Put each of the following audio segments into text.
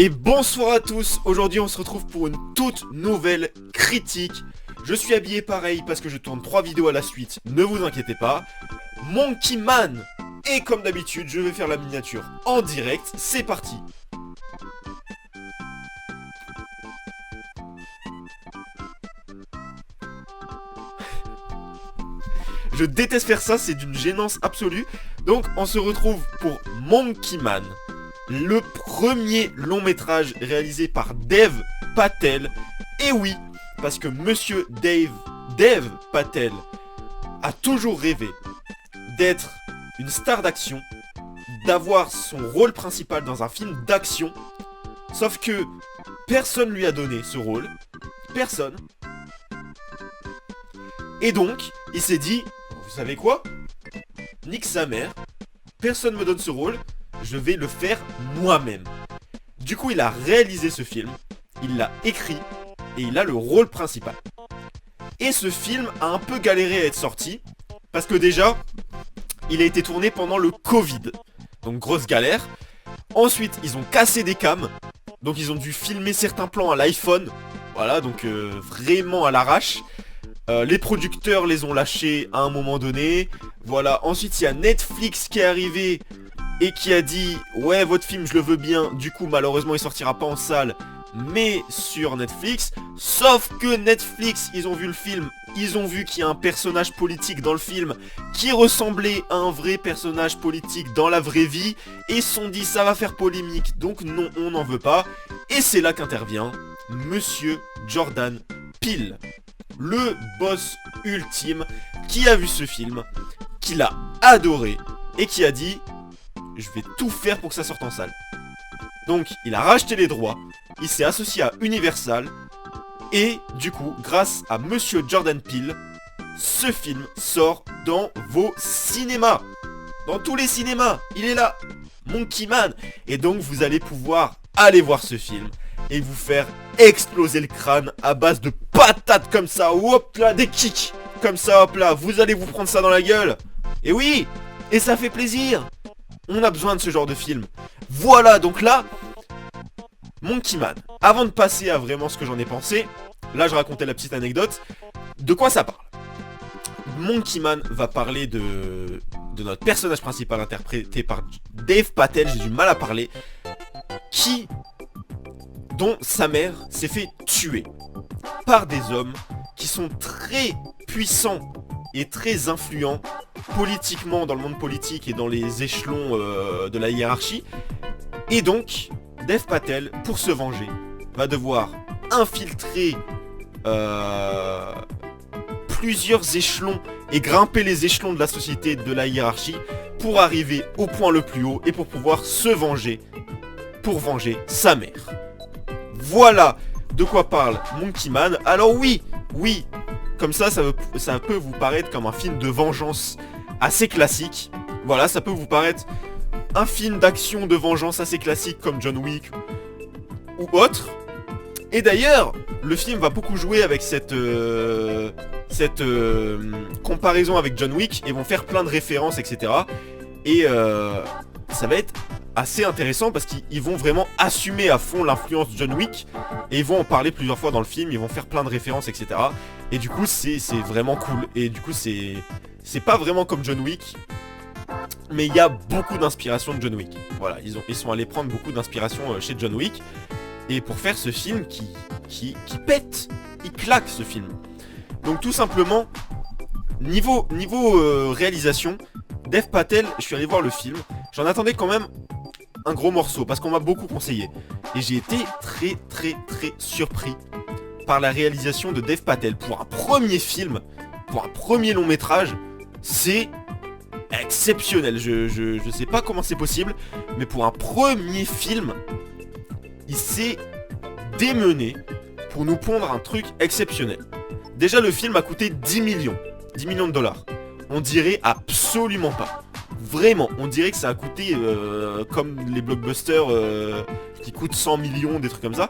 Et bonsoir à tous, aujourd'hui on se retrouve pour une toute nouvelle critique. Je suis habillé pareil parce que je tourne 3 vidéos à la suite, ne vous inquiétez pas. Monkey Man. Et comme d'habitude, je vais faire la miniature en direct, c'est parti. Je déteste faire ça, c'est d'une gênance absolue. Donc on se retrouve pour Monkey Man, le premier long métrage réalisé par Dev Patel. Et oui, parce que monsieur Dev Patel a toujours rêvé d'être une star d'action, d'avoir son rôle principal dans un film d'action. Sauf que personne lui a donné ce rôle. Personne. Et donc, il s'est dit, vous savez quoi? Nique sa mère, personne me donne ce rôle, je vais le faire moi-même. Du coup, il a réalisé ce film, il l'a écrit, et il a le rôle principal. Et ce film a un peu galéré à être sorti, parce que déjà, il a été tourné pendant le Covid. Donc grosse galère. Ensuite, ils ont cassé des cams, donc ils ont dû filmer certains plans à l'iPhone. Voilà, donc vraiment à l'arrache. Les producteurs les ont lâchés à un moment donné. Voilà, ensuite il y a Netflix qui est arrivé et qui a dit ouais, votre film je le veux bien. Du coup malheureusement il sortira pas en salle mais sur Netflix. Sauf que Netflix, ils ont vu le film, ils ont vu qu'il y a un personnage politique dans le film qui ressemblait à un vrai personnage politique dans la vraie vie, et ils se sont dit ça va faire polémique, donc non, on n'en veut pas. Et c'est là qu'intervient monsieur Jordan Peele, le boss ultime, qui a vu ce film, qui l'a adoré et qui a dit je vais tout faire pour que ça sorte en salle. Donc il a racheté les droits, il s'est associé à Universal, et du coup, grâce à monsieur Jordan Peele, ce film sort dans vos cinémas. Dans tous les cinémas, il est là, Monkey Man. Et donc vous allez pouvoir aller voir ce film et vous faire exploser le crâne à base de patates comme ça, hop là, des kicks comme ça, hop là, vous allez vous prendre ça dans la gueule. Et oui, et ça fait plaisir. On a besoin de ce genre de film. Voilà, donc là, Monkey Man. Avant de passer à vraiment ce que j'en ai pensé, là je racontais la petite anecdote. De quoi ça parle? Monkey Man va parler de notre personnage principal interprété par Dev Patel, j'ai du mal à parler, dont sa mère s'est fait tuer par des hommes qui sont très puissants et très influents politiquement dans le monde politique et dans les échelons de la hiérarchie. Et donc, Dev Patel, pour se venger, va devoir infiltrer plusieurs échelons et grimper les échelons de la société, de la hiérarchie, pour arriver au point le plus haut et pour pouvoir se venger, pour venger sa mère. Voilà de quoi parle Monkey Man. Alors oui, comme ça peut vous paraître comme un film de vengeance assez classique. Voilà, ça peut vous paraître un film d'action de vengeance assez classique comme John Wick ou autre. Et d'ailleurs, le film va beaucoup jouer avec cette comparaison avec John Wick et vont faire plein de références, etc. Et ça va être assez intéressant parce qu'ils vont vraiment assumer à fond l'influence de John Wick et ils vont en parler plusieurs fois dans le film, ils vont faire plein de références, etc. Et du coup, c'est vraiment cool. Et du coup, c'est pas vraiment comme John Wick, mais il y a beaucoup d'inspiration de John Wick. Voilà, ils sont allés prendre beaucoup d'inspiration chez John Wick. Et pour faire ce film qui pète, il claque ce film. Donc tout simplement, niveau réalisation, Dev Patel, je suis allé voir le film. J'en attendais quand même un gros morceau parce qu'on m'a beaucoup conseillé. Et j'ai été très surpris par la réalisation de Dev Patel. Pour un premier film, pour un premier long métrage, c'est exceptionnel. Je sais pas comment c'est possible, mais pour un premier film, il s'est démené pour nous pondre un truc exceptionnel. Déjà le film a coûté 10 millions de dollars. On dirait absolument pas. Vraiment, on dirait que ça a coûté comme les blockbusters qui coûtent 100 millions, des trucs comme ça.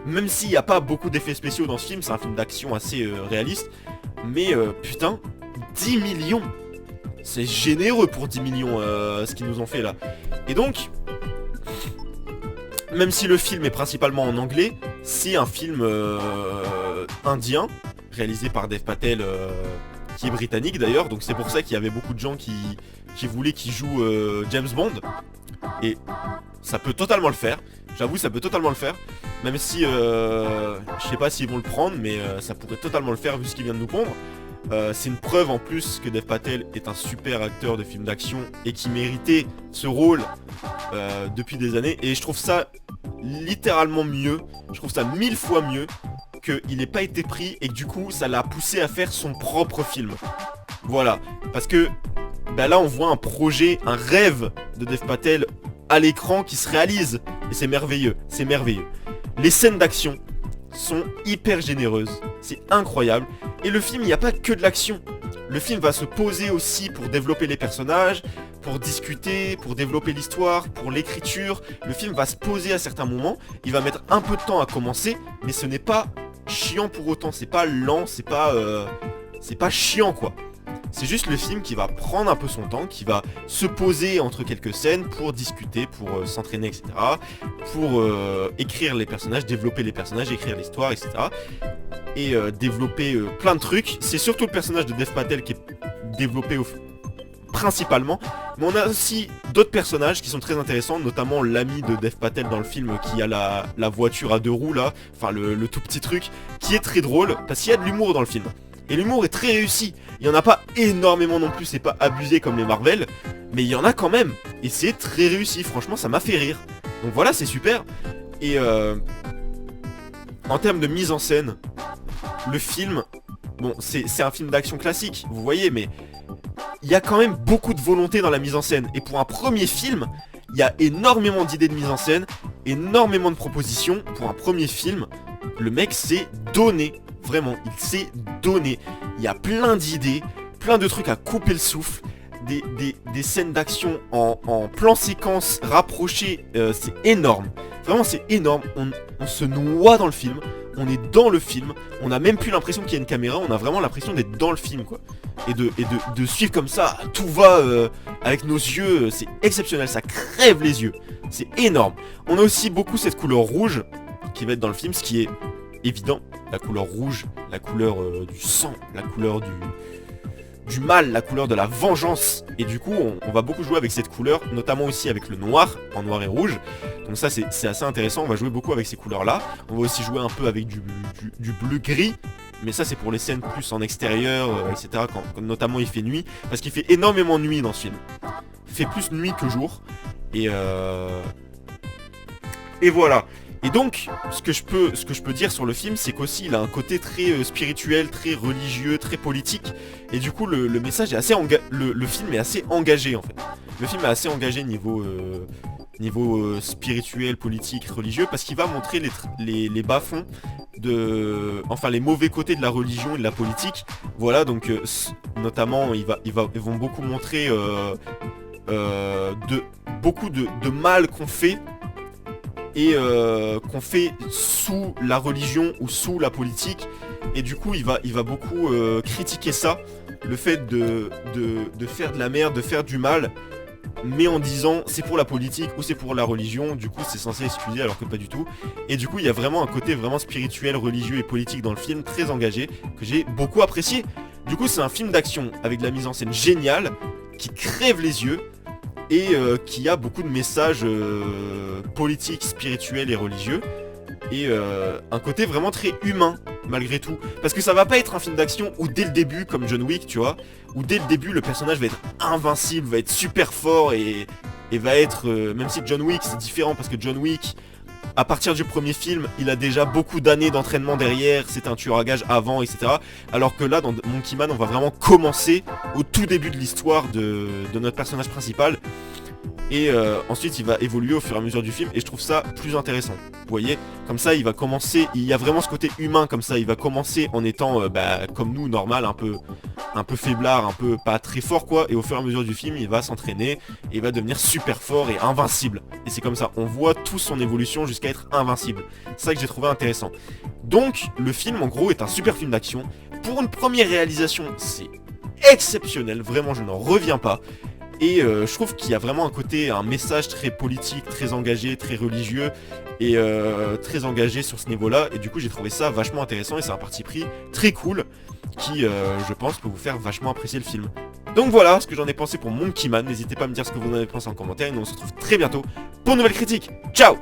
Même s'il n'y a pas beaucoup d'effets spéciaux dans ce film, c'est un film d'action assez réaliste. Mais putain, 10 millions. C'est généreux pour 10 millions ce qu'ils nous ont fait là. Et donc, même si le film est principalement en anglais, c'est un film indien, réalisé par Dev Patel, qui est britannique d'ailleurs, donc c'est pour ça qu'il y avait beaucoup de gens qui voulaient qu'il joue James Bond, et ça peut totalement le faire, j'avoue ça peut totalement le faire, même si je sais pas s'ils vont le prendre, mais ça pourrait totalement le faire vu ce qu'il vient de nous pondre. C'est une preuve en plus que Dev Patel est un super acteur de films d'action et qui méritait ce rôle depuis des années, et je trouve ça littéralement mieux, je trouve ça 1000 fois mieux qu'il n'ait pas été pris et que du coup ça l'a poussé à faire son propre film. Voilà, parce que bah là on voit un projet, un rêve de Dev Patel à l'écran qui se réalise, et c'est merveilleux, c'est merveilleux. Les scènes d'action sont hyper généreuses, c'est incroyable, et le film il n'y a pas que de l'action. Le film va se poser aussi pour développer les personnages, pour discuter, pour développer l'histoire, pour l'écriture. Le film va se poser à certains moments, il va mettre un peu de temps à commencer, mais ce n'est pas chiant pour autant, c'est pas lent, c'est pas chiant quoi. C'est juste le film qui va prendre un peu son temps, qui va se poser entre quelques scènes pour discuter, pour s'entraîner, etc. Pour écrire les personnages, développer les personnages, écrire l'histoire, etc. Et développer plein de trucs. C'est surtout le personnage de Dev Patel qui est développé principalement. Mais on a aussi d'autres personnages qui sont très intéressants, notamment l'ami de Dev Patel dans le film qui a la voiture à deux roues là, enfin le tout petit truc, qui est très drôle, parce qu'il y a de l'humour dans le film. Et l'humour est très réussi. Il n'y en a pas énormément non plus, c'est pas abusé comme les Marvel, mais il y en a quand même. Et c'est très réussi, franchement ça m'a fait rire. Donc voilà, c'est super. Et en termes de mise en scène, le film, bon c'est un film d'action classique, vous voyez, mais il y a quand même beaucoup de volonté dans la mise en scène. Et pour un premier film, il y a énormément d'idées de mise en scène, énormément de propositions. Pour un premier film, le mec s'est donné. Vraiment, il s'est donné. Il y a plein d'idées, plein de trucs à couper le souffle, des scènes d'action en plan séquence rapprochées, c'est énorme. Vraiment, c'est énorme. On se noie dans le film, on est dans le film, on n'a même plus l'impression qu'il y a une caméra, on a vraiment l'impression d'être dans le film, quoi. Et de suivre comme ça, tout va avec nos yeux, c'est exceptionnel, ça crève les yeux. C'est énorme. On a aussi beaucoup cette couleur rouge qui va être dans le film, ce qui est évident. La couleur rouge, la couleur du sang, la couleur du mal, la couleur de la vengeance. Et du coup on va beaucoup jouer avec cette couleur, notamment aussi avec le noir, en noir et rouge. Donc ça c'est assez intéressant, on va jouer beaucoup avec ces couleurs là. On va aussi jouer un peu avec du bleu gris, mais ça c'est pour les scènes plus en extérieur, etc. Quand notamment il fait nuit, parce qu'il fait énormément nuit dans ce film. Il fait plus nuit que jour. Et voilà. Et donc, ce que je peux dire sur le film, c'est qu'aussi il a un côté très spirituel, très religieux, très politique. Et du coup, le message est assez le film est assez engagé en fait. Le film est assez engagé niveau spirituel, politique, religieux, parce qu'il va montrer les bas-fonds enfin les mauvais côtés de la religion et de la politique. Voilà, donc notamment ils vont beaucoup montrer beaucoup de mal qu'on fait. Et qu'on fait sous la religion ou sous la politique. Et du coup il va beaucoup critiquer ça, le fait de faire de la merde, de faire du mal, mais en disant c'est pour la politique ou c'est pour la religion. Du coup c'est censé excuser alors que pas du tout. Et du coup il y a vraiment un côté vraiment spirituel, religieux et politique dans le film, très engagé, que j'ai beaucoup apprécié. Du coup c'est un film d'action avec de la mise en scène géniale, qui crève les yeux, et qui a beaucoup de messages politiques, spirituels et religieux, et un côté vraiment très humain malgré tout, parce que ça va pas être un film d'action où dès le début, comme John Wick, tu vois, où dès le début le personnage va être invincible, va être super fort, et va être même si John Wick c'est différent, parce que John Wick, à partir du premier film, il a déjà beaucoup d'années d'entraînement derrière, c'est un tueur à gages avant, etc. Alors que là, dans Monkey Man, on va vraiment commencer au tout début de l'histoire de notre personnage principal. Et ensuite, il va évoluer au fur et à mesure du film, et je trouve ça plus intéressant. Vous voyez, comme ça, il va commencer, il y a vraiment ce côté humain comme ça, il va commencer en étant, comme nous, normal, un peu faiblard, un peu pas très fort quoi, et au fur et à mesure du film il va s'entraîner et il va devenir super fort et invincible. Et c'est comme ça, on voit toute son évolution jusqu'à être invincible. C'est ça que j'ai trouvé intéressant. Donc le film en gros est un super film d'action. Pour une première réalisation, c'est exceptionnel, vraiment je n'en reviens pas. Et je trouve qu'il y a vraiment un message très politique, très engagé, très religieux et très engagé sur ce niveau-là. Et du coup, j'ai trouvé ça vachement intéressant et c'est un parti pris très cool qui, je pense, peut vous faire vachement apprécier le film. Donc voilà ce que j'en ai pensé pour Monkey Man. N'hésitez pas à me dire ce que vous en avez pensé en commentaire et nous on se retrouve très bientôt pour une nouvelle critique. Ciao!